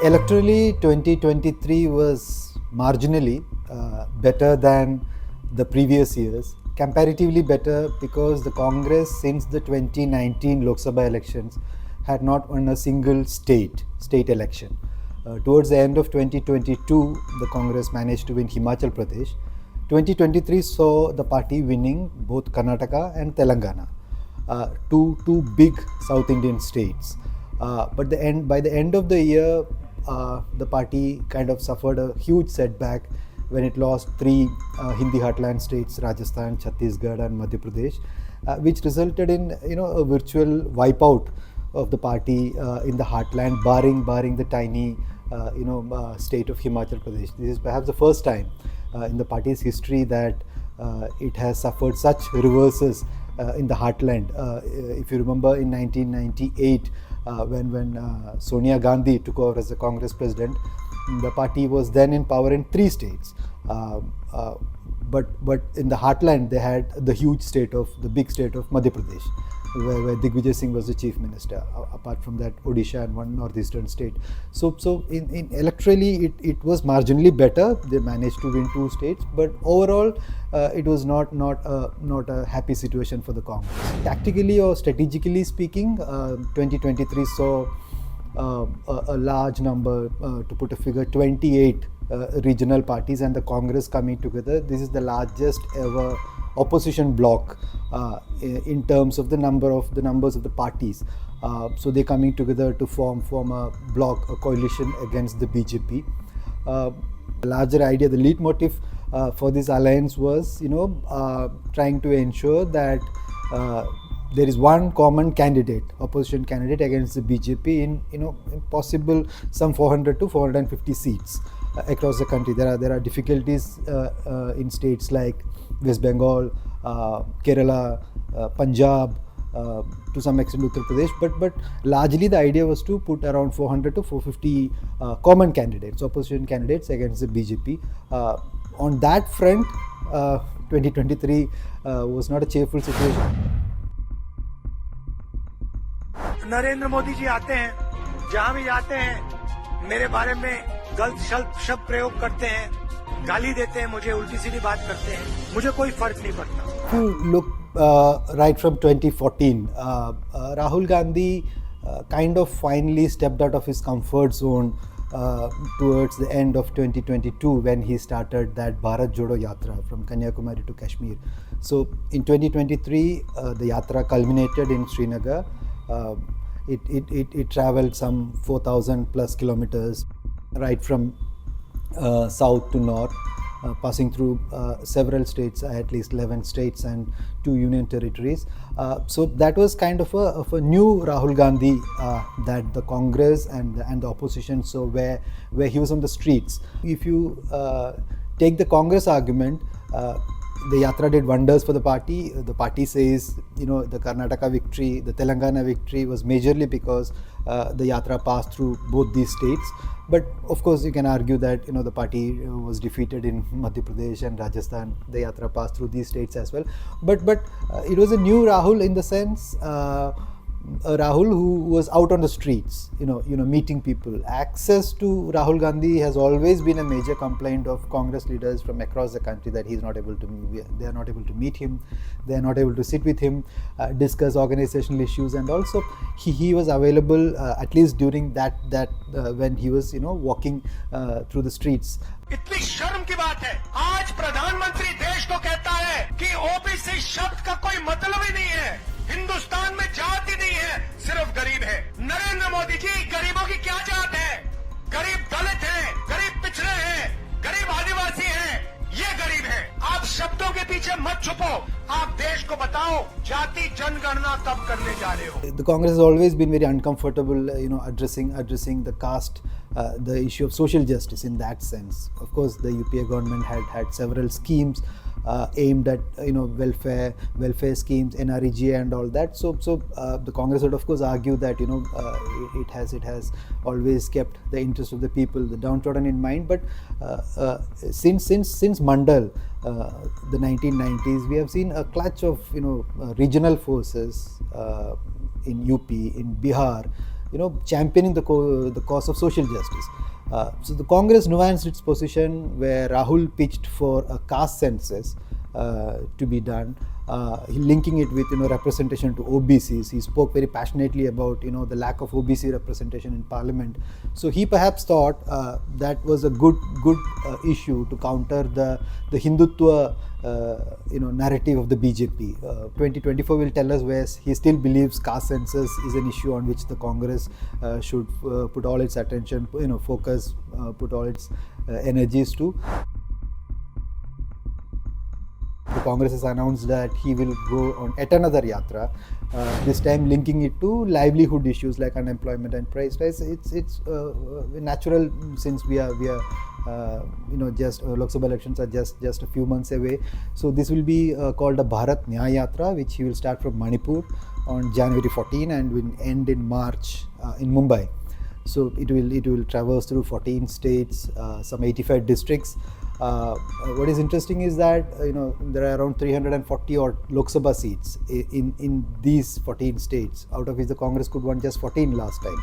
Electorally, 2023 was marginally better than the previous years. Comparatively better because the Congress, since the 2019 Lok Sabha elections, had not won a single state election. Towards the end of 2022, the Congress managed to win Himachal Pradesh. 2023 saw the party winning both Karnataka and Telangana, two big South Indian states. But by the end of the year, the party kind of suffered a huge setback when it lost three Hindi heartland states, Rajasthan, Chhattisgarh, and Madhya Pradesh, which resulted in a virtual wipeout of the party in the heartland, barring the tiny state of Himachal Pradesh. This is perhaps the first time in the party's history that it has suffered such reverses in the heartland. If you remember, in 1998, when Sonia Gandhi took over as the Congress president, the party was then in power in three states. But in the heartland, they had the big state of Madhya Pradesh, where Digvijay Singh was the chief minister. Apart from that, Odisha and one northeastern state. So in electorally, it was marginally better. They managed to win two states, but overall, it was not a happy situation for the Congress. Tactically or strategically speaking, 2023 saw a large number, to put a figure, 28 regional parties and the Congress coming together. This is the largest ever opposition bloc in terms of the numbers of the parties. So they're coming together to form a bloc, a coalition against the BJP. The larger idea, the lead motive for this alliance was, trying to ensure that there is one common candidate, opposition candidate against the BJP in possible some 400 to 450 seats across the country. There are difficulties in states like West Bengal, Kerala, Punjab, to some extent Uttar Pradesh, but largely the idea was to put around 400 to 450 common candidates, opposition candidates against the BJP. On that front, 2023 was not a cheerful situation. Narendra Modi ji आते हैं, जहां भी जाते हैं मेरे बारे में गलत शब्द प्रयोग करते हैं, गाली देते हैं, मुझे उल्टी सीधी बात करते हैं, मुझे कोई फर्क नहीं पड़ता. If you look right from 2014, Rahul Gandhi kind of finally stepped out of his comfort zone towards the end of 2022 when he started that Bharat Joro Yatra from Kanyakumari to Kashmir. So in 2023, the Yatra culminated in Srinagar. It traveled some 4,000 plus kilometers right from south to north, passing through several states, at least 11 states and 2 union territories. So that was kind of a new Rahul Gandhi that the Congress and the opposition saw, where he was on the streets. If you take the Congress argument, the Yatra did wonders for the party. The party says, the Karnataka victory, the Telangana victory was majorly because the Yatra passed through both these states. But of course, you can argue that the party was defeated in Madhya Pradesh and Rajasthan. The Yatra passed through these states as well. But it was a new Rahul in the sense. A Rahul who was out on the streets, meeting people. Access to Rahul Gandhi has always been a major complaint of Congress leaders from across the country, that they are not able to meet him, they are not able to sit with him, discuss organizational issues, and also he was available at least during that when he was walking through the streets. इतनी शर्म की बात है, आज प्रधानमंत्री देश को कहता है कि ओबीसी शब्द का कोई मतलब ही नहीं है, हिंदुस्तान में जाति नहीं है, सिर्फ गरीब है. नरेंद्र मोदी जी, गरीबों की क्या जात है? गरीब दलित है, गरीब पिछड़े हैं, गरीब आदिवासी हैं, ये गरीब है. आप शब्दों के पीछे मत छुपो, आप देश को बताओ जाति जनगणना कब करने जा रहे हो. The Congress has always been very uncomfortable, addressing the caste, the issue of social justice in that sense. Of course, the UPA government had several schemes aimed at welfare schemes, NREGA and all that. So the Congress would of course argue that it has always kept the interest of the people, the downtrodden in mind. But since Mandal, the 1990s, we have seen a clutch of regional forces in UP, in Bihar, championing the cause of social justice. So the Congress nuanced its position where Rahul pitched for a caste census to be done, linking it with representation to OBCs. He spoke very passionately about the lack of OBC representation in Parliament. So he perhaps thought that was a good issue to counter the Hindutva narrative of the BJP. 2024 will tell us where he still believes caste census is an issue on which the Congress should put all its attention, focus, put all its energies to. The Congress has announced that he will go on yet another Yatra, this time linking it to livelihood issues like unemployment and price rise. It's natural since we are just Lok Sabha elections are just a few months away. So this will be called a Bharat Nyay Yatra, which he will start from Manipur on January 14 and will end in March in Mumbai. So it will traverse through 14 states, some 85 districts. What is interesting is that there are around 340 odd Lok Sabha seats in these 14 states, out of which the Congress could won just 14 last time.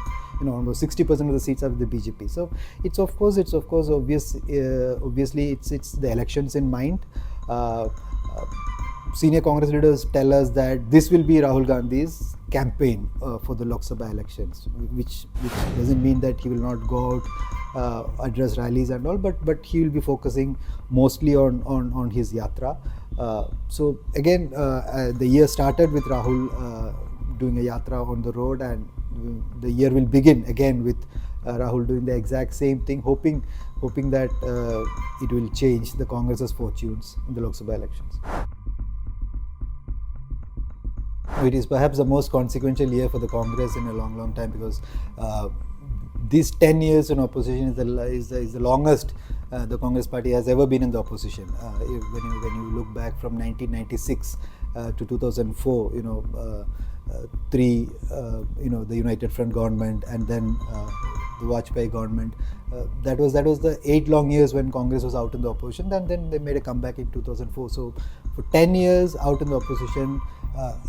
Almost 60% of the seats are with the BJP. So it's of course obvious. Obviously, it's the elections in mind. Senior Congress leaders tell us that this will be Rahul Gandhi's campaign for the Lok Sabha elections, which doesn't mean that he will not go out, address rallies and all, but he will be focusing mostly on his Yatra. So again, the year started with Rahul doing a Yatra on the road, and the year will begin again with Rahul doing the exact same thing, hoping that it will change the Congress's fortunes in the Lok Sabha elections. It is perhaps the most consequential year for the Congress in a long time, because these 10 years in opposition is the longest the Congress party has ever been in the opposition. When you look back from 1996 to 2004, the United Front government, and then the Vajpayee government. That was the 8 long years when Congress was out in the opposition. Then they made a comeback in 2004. So for 10 years out in the opposition,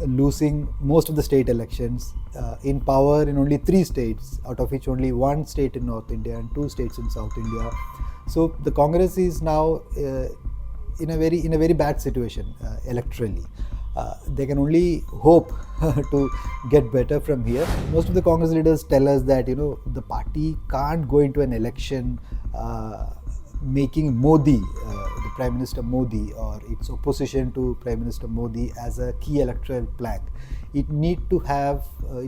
losing most of the state elections, in power in only 3 states, out of which only 1 state in North India and 2 states in South India. So the Congress is now in a very bad situation electorally. They can only hope to get better from here. Most of the Congress leaders tell us that the party can't go into an election making Modi, the Prime Minister Modi, or its opposition to Prime Minister Modi as a key electoral plank. It needs to have a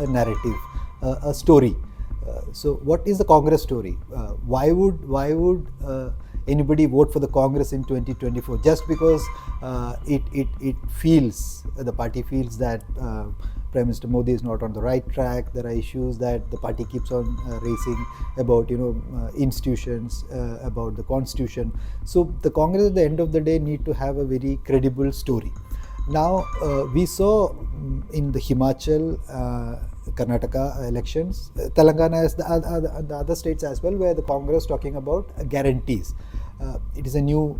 narrative, a story. So what is the Congress story? Why would anybody vote for the Congress in 2024 just because the party feels that Prime Minister Modi is not on the right track? There are issues that the party keeps on raising about institutions, about the constitution. So the Congress at the end of the day need to have a very credible story. Now we saw in the Himachal, Karnataka elections, Telangana as the other states as well, where the Congress talking about guarantees. It is a new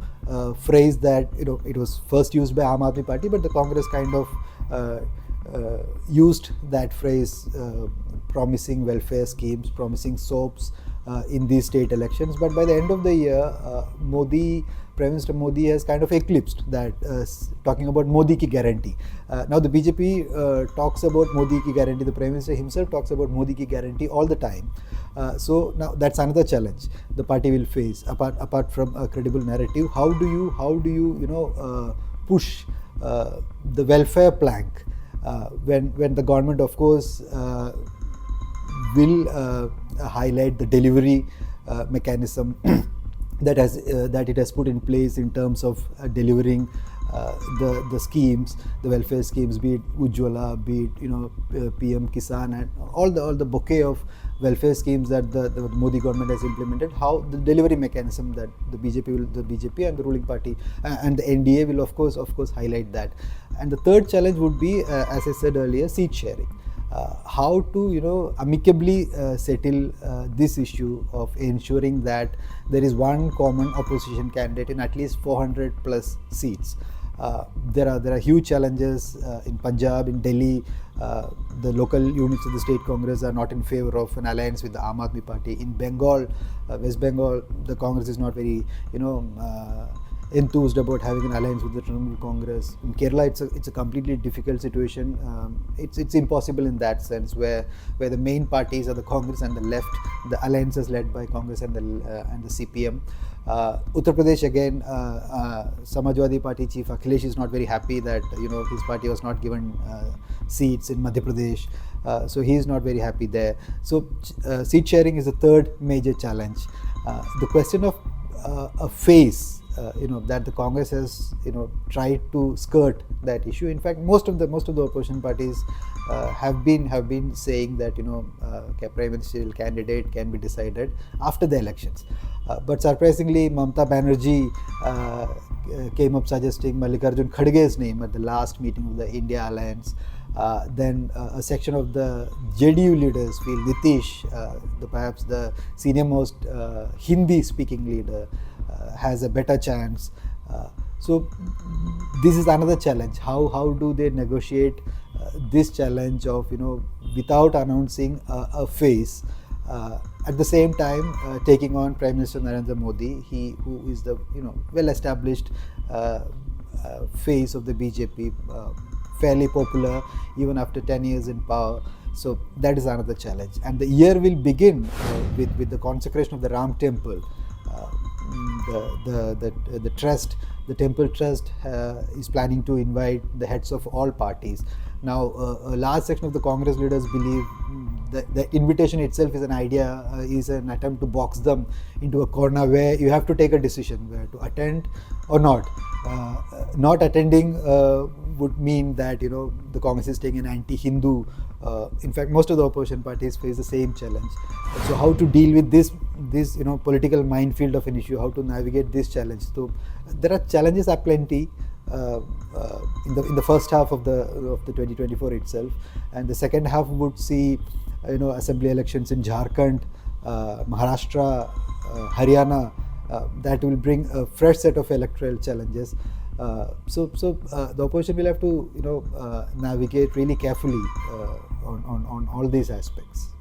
phrase that it was first used by Aam Aadmi Party, but the Congress kind of used that phrase, promising welfare schemes, promising soaps in these state elections. But by the end of the year, Prime Minister Modi has kind of eclipsed that, talking about Modi ki guarantee. Now the BJP talks about Modi ki guarantee. The Prime Minister himself talks about Modi ki guarantee all the time. So now that's another challenge the party will face. Apart from a credible narrative, how do you push the welfare plank when the government, of course, will highlight the delivery mechanism that it has put in place in terms of delivering the schemes, the welfare schemes, be it Ujjwala, be it PM Kisan, and all the bouquet of welfare schemes that the Modi government has implemented. How the delivery mechanism that the BJP and the ruling party and the NDA will of course highlight that. And the third challenge would be, as I said earlier, seat sharing. How to amicably settle this issue of ensuring that there is one common opposition candidate in at least 400 plus seats. There are huge challenges in Punjab, in Delhi. The local units of the state Congress are not in favor of an alliance with the Aam Aadmi Party. In Bengal, West Bengal, the Congress is not very, enthused about having an alliance with the Trinamool Congress. In Kerala, it's a completely difficult situation. It's impossible in that sense, where the main parties are the Congress and the left, the alliances led by Congress and the CPM. Uttar Pradesh again, Samajwadi Party chief Akhilesh is not very happy that his party was not given seats in Madhya Pradesh, so he is not very happy there. So seat sharing is the third major challenge. The question of a face. That the Congress has tried to skirt that issue. In fact, most of the opposition parties have been saying that prime ministerial candidate can be decided after the elections. But surprisingly, Mamata Banerjee came up suggesting Mallikarjun Kharge's name at the last meeting of the India Alliance. Then a section of the JDU leaders feel Nitish, perhaps the senior most Hindi-speaking leader, has a better chance. So this is another challenge. How do they negotiate this challenge of without announcing a face, at the same time taking on Prime Minister Narendra Modi, who is the well-established face of the BJP, fairly popular even after 10 years in power. So that is another challenge. And the year will begin with the consecration of the Ram Temple. The trust, the temple trust, is planning to invite the heads of all parties. Now, a large section of the Congress leaders believe that the invitation itself is an idea, is an attempt to box them into a corner where you have to take a decision where to attend or not. Not attending would mean that the Congress is taking an anti-Hindu. In fact, most of the opposition parties face the same challenge. So, how to deal with this political minefield of an issue? How to navigate this challenge? So, there are challenges aplenty in the first half of the 2024 itself, and the second half would see assembly elections in Jharkhand, Maharashtra, Haryana. That will bring a fresh set of electoral challenges. So the opposition will have to navigate really carefully on all these aspects.